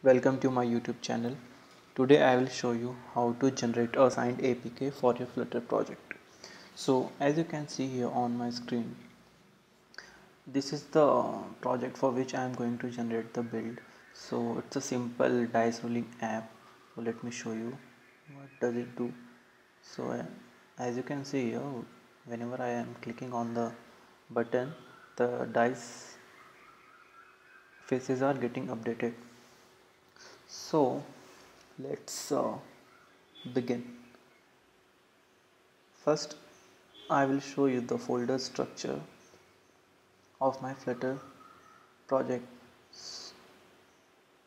Welcome to my YouTube channel. Today I will show you how to generate a signed APK for your Flutter project. So as you can see here on my screen, this is the project for which I am going to generate the build. So it's a simple dice rolling app. So let me show you what does it do. So as you can see here, whenever I am clicking on the button, the dice faces are getting updated. So let's begin. First, I will show you the folder structure of my Flutter project.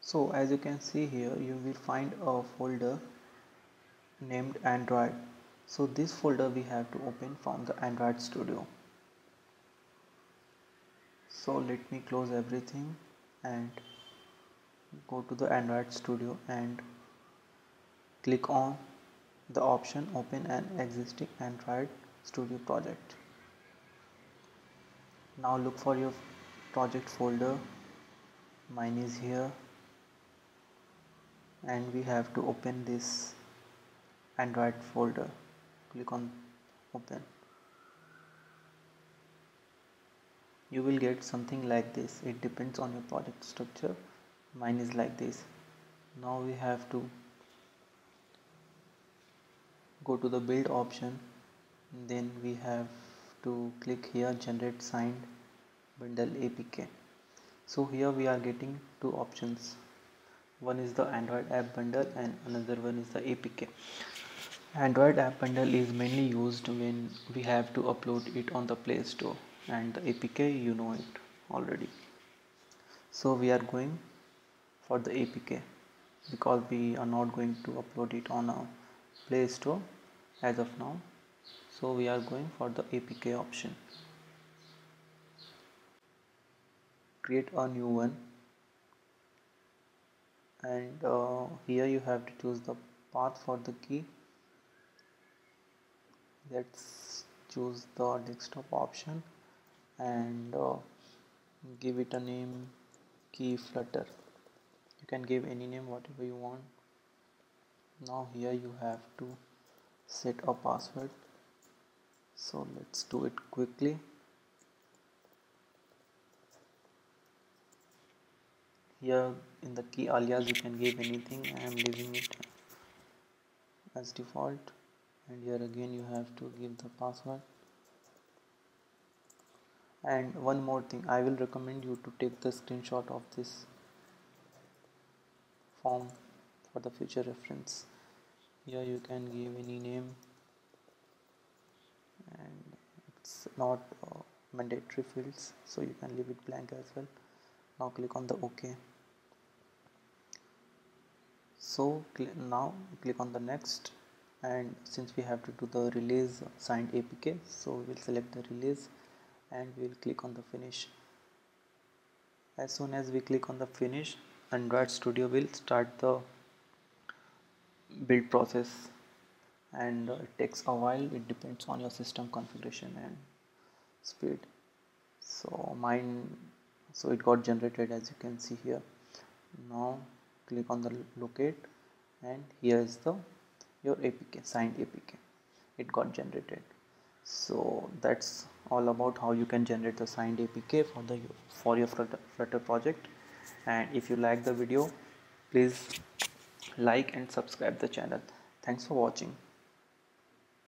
So as you can see here, you will find a folder named Android. So this folder we have to open from the Android Studio. So let me close everything and go to the Android Studio and click on the option open an existing Android Studio project. Now look for your project folder. Mine is here, and we have to open this Android folder. Click on open. You will get something like this. It depends on your project structure. Mine is like this. Now we have to go to the build option, then we have to click here generate signed bundle APK. So here we are getting two options. One is the Android app bundle and another one is the APK. Android app bundle is mainly used when we have to upload it on the Play Store, and the APK you know it already. So we are going for the APK because we are not going to upload it on a Play Store as of now. So we are going for the APK option. Create a new one, and here you have to choose the path for the key. Let's choose the desktop option and give it a name key Flutter. You can give any name whatever you want. Now here you have to set a password, so let's do it quickly. Here in the key alias you can give anything. I am leaving it as default, and here again you have to give the password. And one more thing, I will recommend you to take the screenshot of this form for the future reference. Here you can give any name, and it's not mandatory fields, so you can leave it blank as well. Now click on the OK. So now click on the next, and since we have to do the release signed APK, so we will select the release and we will click on the finish. As soon as we click on the finish, Android Studio will start the build process, and it takes a while. It depends on your system configuration and speed. So it got generated as you can see here. Now click on the locate, and here is your APK, signed APK. It got generated. So that's all about how you can generate the signed APK for your Flutter project. And if you like the video, please like and subscribe the channel. Thanks for watching.